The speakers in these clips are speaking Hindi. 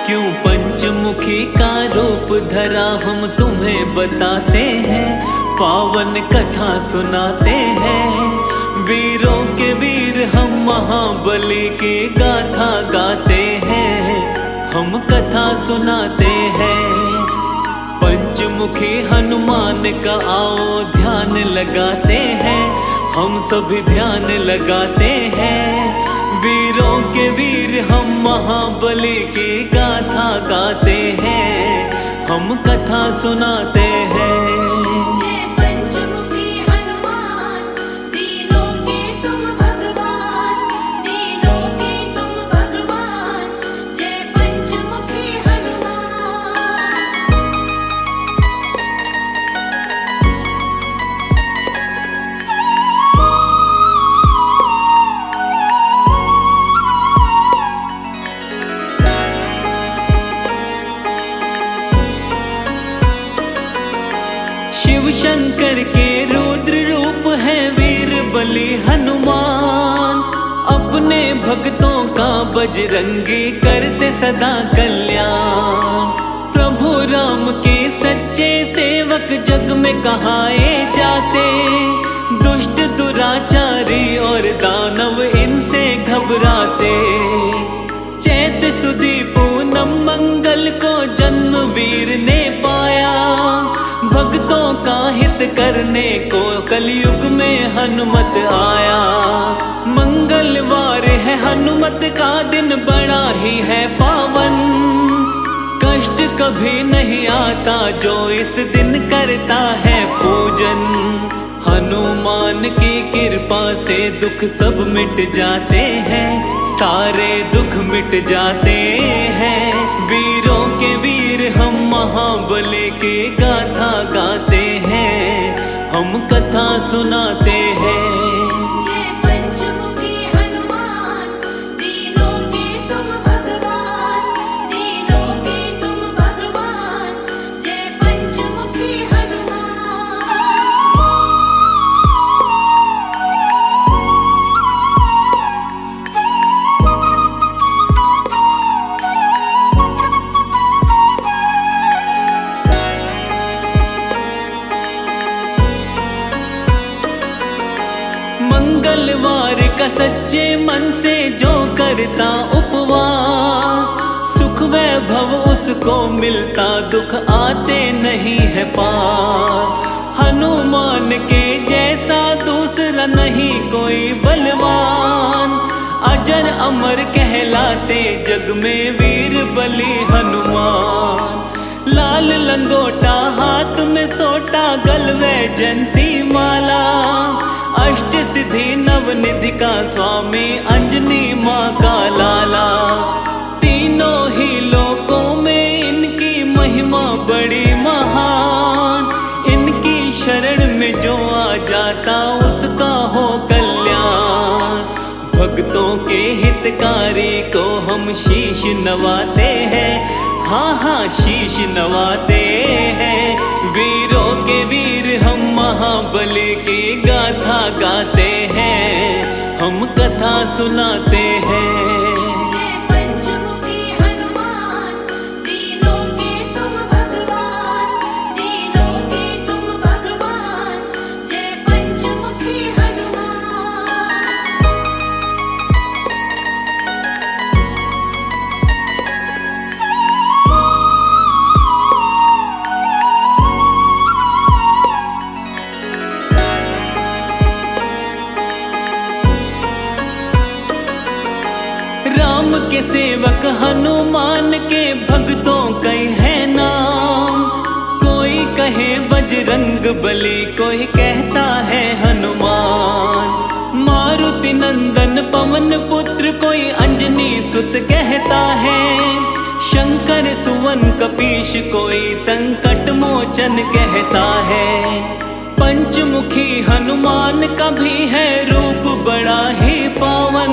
क्यों पंचमुखी का रूप धरा हम तुम्हें बताते हैं, पावन कथा सुनाते हैं। वीरों के वीर हम महाबली की गाथा गाते हैं, हम कथा सुनाते हैं। पंचमुखी हनुमान का आओ ध्यान लगाते हैं, हम सभी ध्यान लगाते हैं। वीरों के वीर हम महाबली की गाथा गाते हैं, हम कथा सुनाते हैं। शिव शंकर के रुद्र रूप है वीर बली हनुमान, अपने भक्तों का बजरंगी करते सदा कल्याण। प्रभु राम के सच्चे सेवक जग में कहाए जाते, दुष्ट दुराचारी और दानव इनसे घबराते। चैत सुदी पूनम मंगल को जन्म वीर ने पाया, भक्तों का हित करने को कलयुग में हनुमत आया। मंगलवार है हनुमत का दिन बड़ा ही है पावन, कष्ट कभी नहीं आता जो इस दिन करता है पूजन। हनुमान की कृपा से दुख सब मिट जाते हैं, सारे दुख मिट जाते हैं। वीरों के वीर हम महाबली की गाथा गाते हैं, हम कथा सुनाते हैं। मंगलवार का सच्चे मन से जो करता उपवास, सुख वैभव उसको मिलता, दुख आते नहीं है पार। हनुमान के जैसा दूसरा नहीं कोई बलवान, अजर अमर कहलाते जग में वीर बली हनुमान। लाल लंगोटा हाथ में सोटा, गलवे जंती माला, अष्ट सिद्धि नवनिधि का स्वामी, अंजनी माँ का लाला। तीनों ही लोकों में इनकी महिमा बड़ी महान, इनकी शरण में जो आ जाता उसका हो कल्याण। भक्तों के हितकारी को हम शीश नवाते हैं, हाँ हाँ शीश नवाते हैं। वीरों के वीर हम महाबली की गाथा गाते हैं, हम कथा सुनाते हैं। राम के सेवक हनुमान के भक्तों कई है नाम, कोई कहे बजरंग बली, कोई कहता है हनुमान। मारुति नंदन पवन पुत्र, कोई अंजनी सुत कहता है। शंकर सुवन कपीश, कोई संकट मोचन कहता है। पंचमुखी हनुमान का भी है रूप बड़ा ही पावन,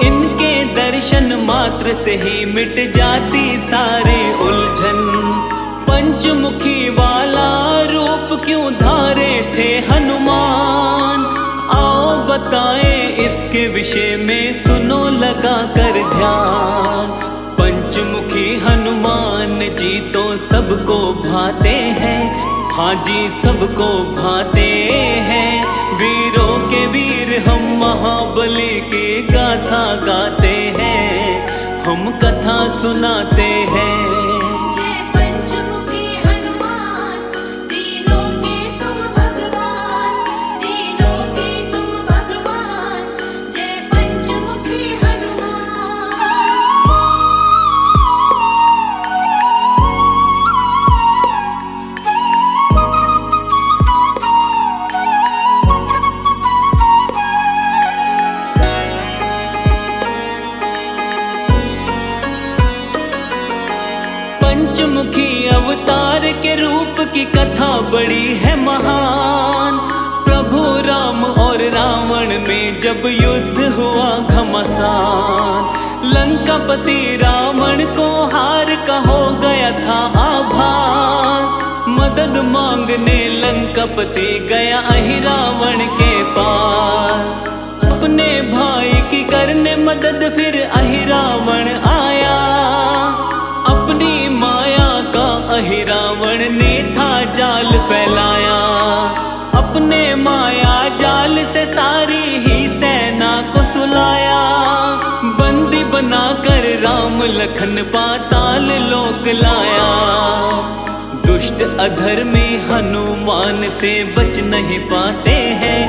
इनके दर्शन मात्र से ही मिट जाती सारे उलझन। पंचमुखी वाला रूप क्यों धारे थे हनुमान, आओ बताएं उसके विषय में सुनो लगा कर ध्यान। पंचमुखी हनुमान जी तो सबको भाते हैं, हाँ जी सबको भाते हैं। वीरों के वीर हम महाबली की गाथा गाते हैं, हम कथा सुनाते हैं। पंचमुखी अवतार के रूप की कथा बड़ी है महान। प्रभु राम और रावण में जब युद्ध हुआ घमासान, लंकापति रावण को हार का हो गया था आभार। मदद मांगने लंकापति गया अहिरावण के पार, अपने भाई की करने मदद फिर अहिरावण आया। अपनी माया का अहिरावण ने था जाल फैलाया, अपने माया जाल से सारी ही सेना को सुलाया। बंदी बनाकर राम लखन पाताल लोक लाया। दुष्ट अधर्मी हनुमान से बच नहीं पाते हैं,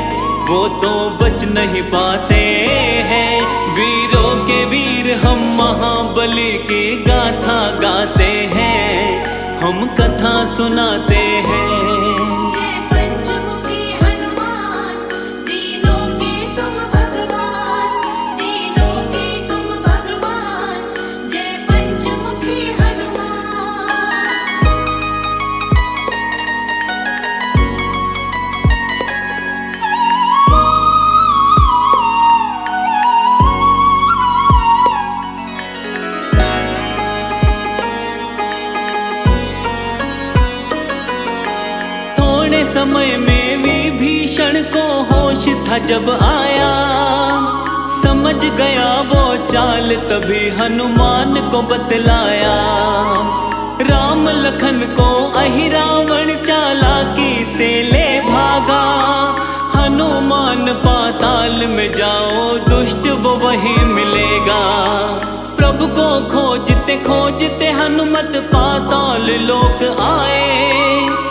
वो तो बच नहीं पाते हैं। वीरों के वीर हम महाबली की गाथा गाते हैं, हम कथा सुनाते हैं। समय में विभीषण को होश था जब आया, समझ गया वो चाल तभी हनुमान को बतलाया। राम लखन को अहिरावण चालाकी से ले भागा। हनुमान पाताल में जाओ दुष्ट वो वही मिलेगा। प्रभु को खोजते खोजते हनुमत पाताल लोक आए।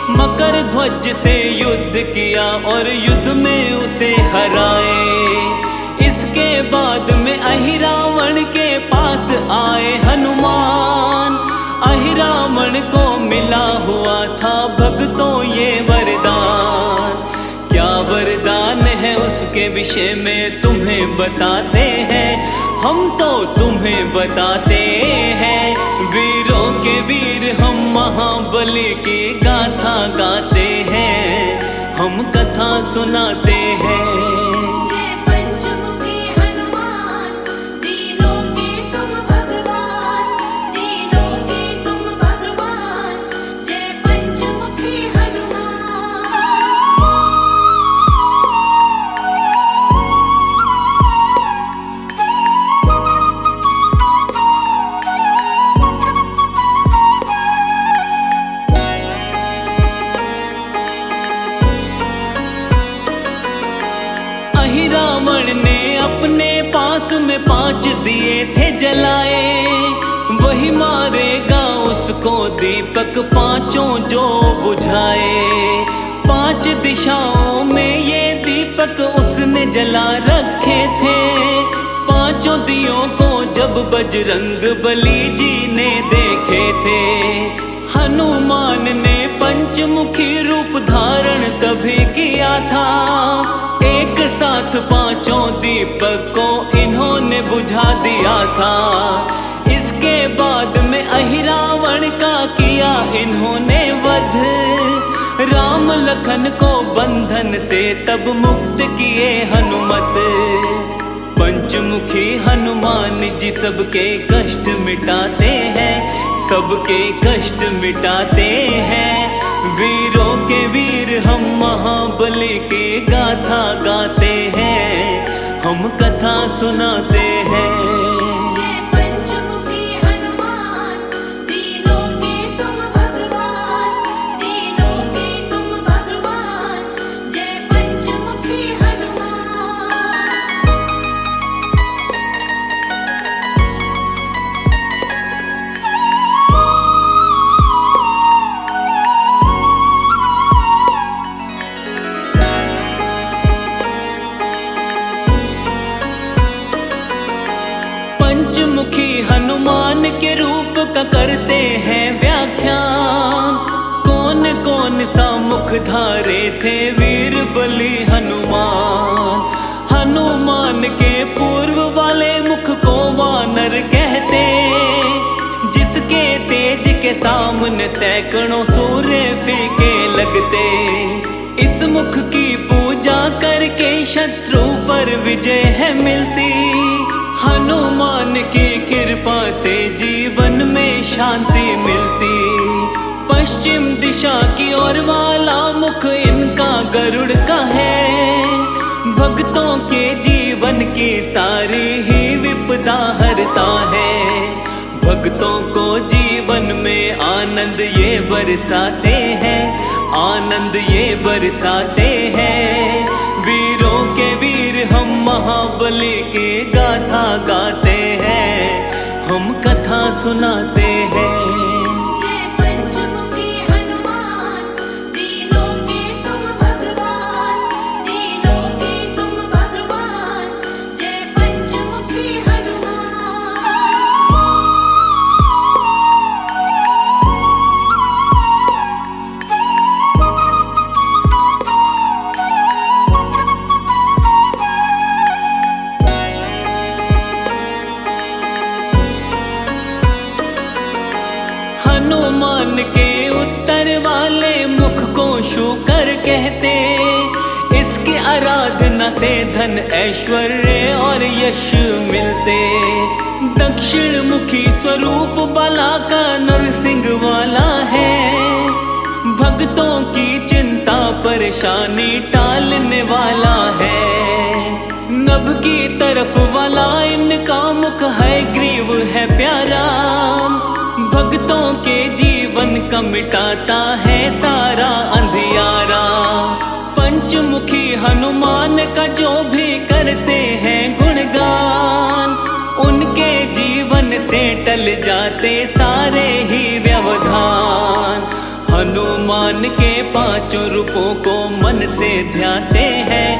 मकर ध्वज से युद्ध किया और युद्ध में उसे हराए। इसके बाद में अहिरावण के पास आए हनुमान। अहिरावण को मिला हुआ था भक्तों ये वरदान। क्या वरदान है उसके विषय में तुम्हें बताते हैं, हम तो तुम्हें बताते हैं। वीरों के वीर हम महाबली की गाथा गाते हैं, हम कथा सुनाते हैं। अहिरावण ने अपने पास में 5 दिए थे जलाए। वही मारेगा उसको दीपक पांचों जो बुझाए। 5 दिशाओं में ये दीपक उसने जला रखे थे। 5 दियों को जब बजरंग बली जी ने देखे थे। हनुमान ने पंचमुखी रूप धारण तभी किया था। एक साथ 5 दीपक को इन्होंने बुझा दिया था। इसके बाद में अहिरावण का किया इन्होंने वध। राम लखन को बंधन से तब मुक्त किए हनुमत। पंचमुखी हनुमान जी सबके कष्ट मिटाते हैं, सबके कष्ट मिटाते हैं। वीरों के वीर हम महाबली की गाथा गाते हैं, हम कथा सुनाते हैं। जय पंचमुखी हनुमान, तीनों के तुम भगवान, तीनों के तुम भगवान। जय पंचमुखी हनुमान। पंचमुखी हनुमान के रूप का करते हैं व्याख्यान। कौन कौन सा मुख धारे थे वीर बलि हनुमान। हनुमान के पूर्व वाले मुख को वानर कहते, जिसके तेज के सामने सैकड़ों सूर्य फीके लगते। इस मुख की पूजा करके शत्रु पर विजय है मिलती। हनुमान की कृपा से जीवन में शांति मिलती। पश्चिम दिशा की ओर वाला मुख इनका गरुड़ का है। भक्तों के जीवन की सारी ही विपदा हरता है। भक्तों को जीवन में आनंद ये बरसाते हैं, आनंद ये बरसाते हैं। वीरों के वीर हम महाबली की गाथा गाते हैं, हम कथा सुनाते हैं। जय पंचमुखी हनुमान, तीनों के तुम भगवान, तीनों के तुम भगवान। जय पंचमुखी हनुमान। हनुमान के उत्तर वाले मुख को शूकर कहते। इसकी आराधना से धन ऐश्वर्य और यश मिलते। दक्षिण मुखी स्वरूप बाला का नरसिंह वाला है। भक्तों की चिंता परेशानी टालने वाला है। नभ की तरफ वाला इनका मुख है ग्रीव है प्यारा। भक्तों के जीवन का मिटाता है सारा अंधियारा। पंचमुखी हनुमान का जो भी करते हैं गुणगान, उनके जीवन से टल जाते सारे ही व्यवधान। हनुमान के पांचों रूपों को मन से ध्याते हैं,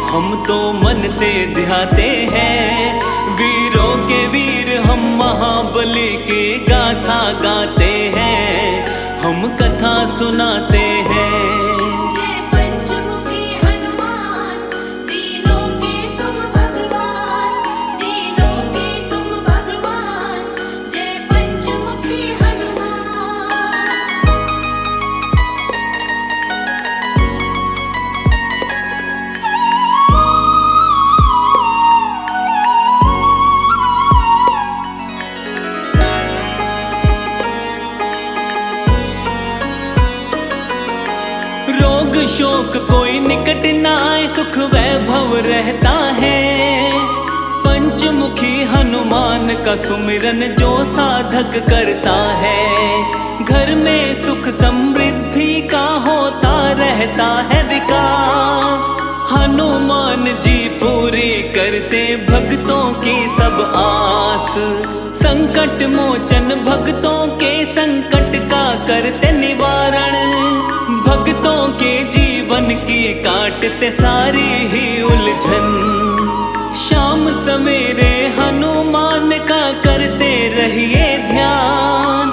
हम तो मन से ध्याते हैं। वीरों के वीर हम महाबली की गाथा गाते हैं, हम कथा सुनाते हैं। जय पंचमुखी हनुमान, तीनों के तुम भगवान, तीनों के तुम भगवान। जय पंचमुखी हनुमान। रोग शोक कोई निकट न आए, सुख वैभव रहता है। पंचमुखी हनुमान का सुमिरन जो साधक करता है, घर में सुख समृद्धि का होता रहता है विकास। हनुमान जी पूरी करते भक्तों की सब आस। संकट मोचन भक्तों के संकट का करते निवारण। भक्तों के जीवन की काटते सारी ही उलझन। शाम सवेरे हनुमान का करते रहिए ध्यान।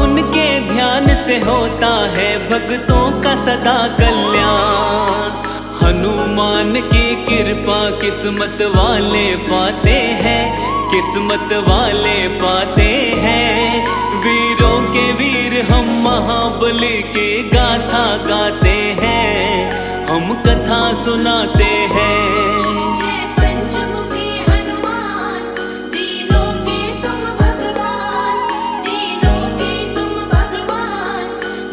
उनके ध्यान से होता है भक्तों का सदा कल्याण। हनुमान की कृपा किस्मत वाले पाते हैं, किस्मत वाले पाते हैं। वीरों के वीर हम महाबली की गाथा गाते हैं, हम कथा सुनाते हैं। जय पंचमुखी हनुमान, तीनों के तुम भगवान, तीनों के तुम भगवान।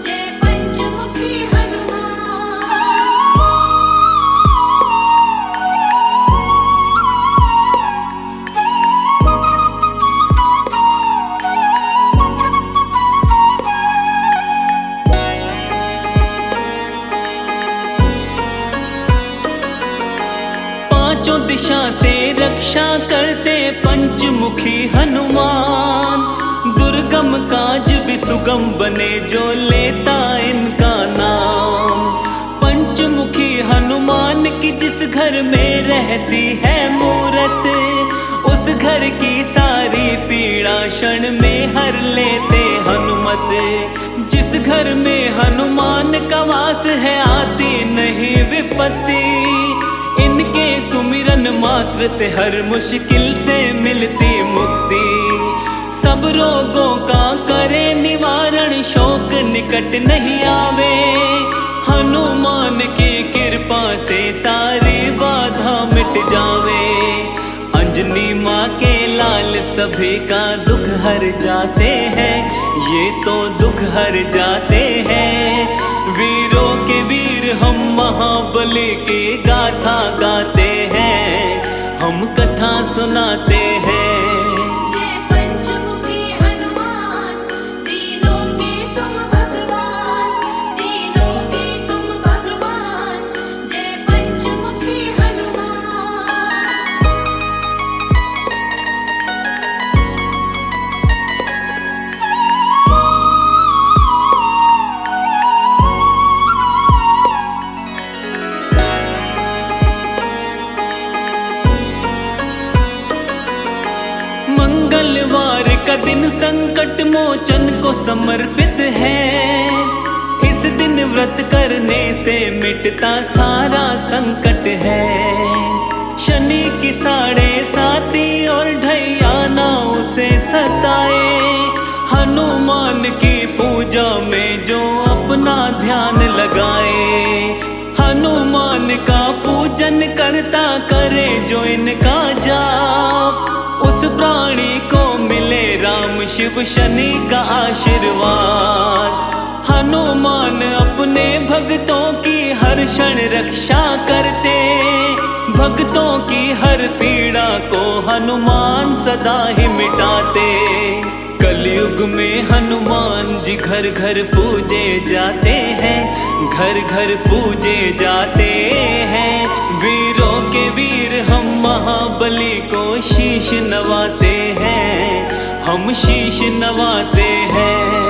जय पंचमुखी हनुमान। पांचों दिशा से रक्षा करते पंचमुखी हनुमान। दुर्गम काज भी सुगम बने जो लेता इनका नाम। पंचमुखी हनुमान की जिस घर में रहती है मूरत, उस घर की सारी पीड़ा क्षण में हर लेते हनुमत। जिस घर में हनुमान का वास है आती नहीं विपत्ति। इनके सुमिरन मात्र से हर मुश्किल से मिलती मुक्ति। सब रोगों का करे निवारण, शोक निकट नहीं आवे। हनुमान की कृपा से सारी बाधा मिट जावे। अंजनी माँ के लाल सभी का दुख हर जाते हैं, ये तो दुख हर जाते हैं। वीरों के वीर हम महाबली की गाथा गाते हैं, हम कथा सुनाते हैं। जय पंचमुखी हनुमान, तीनों के तुम भगवान, तीनों के तुम भगवान। जय पंचमुखी हनुमान। मंगलवार का दिन संकट मोचन को समर्पित है। इस दिन व्रत करने से मिटता सारा संकट है। शनि की 7.5 और ढैया ना उसे सताए। हनुमान की पूजा में जो अपना ध्यान लगाए। हनुमान का पूजन करता करे जो इनका जाप, उस प्राणी को मिले राम शिव शनि का आशीर्वाद। हनुमान अपने भक्तों की हर क्षण रक्षा करते। भक्तों की हर पीड़ा को हनुमान सदा ही मिटाते। कलयुग में हनुमान जी घर घर पूजे जाते हैं, घर घर पूजे जाते हैं। वीरों के वीर हम महाबली को शीश नवाते हैं, हम शीश नवाते हैं।